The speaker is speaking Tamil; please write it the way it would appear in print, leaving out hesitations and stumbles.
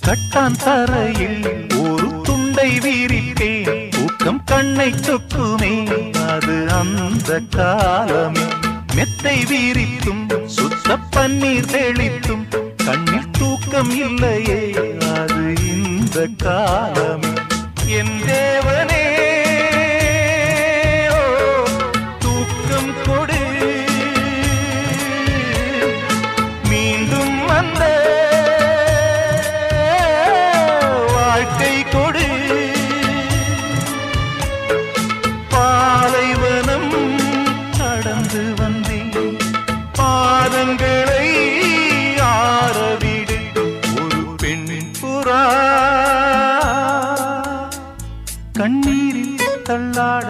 கட்டான் தரையில் ஒரு துண்டை வீரிப்பேன் தூக்கம் கண்ணை சொக்குமே அது அந்த காலமே மெத்தை வீரித்தும் சுத்த பன்னீர் தெளித்தும் கண்ணில் தூக்கம் இல்லையே அது இந்த காலமே என் தேவனே தூக்கம் கொடு மீண்டும் வந்த வாழ்க்கை கொடு பாலைவனம் கடந்து வந்தேன் பாதங்களை ஆரவிடு ஒரு பெண் புறா கண்ணீரில் தள்ளாட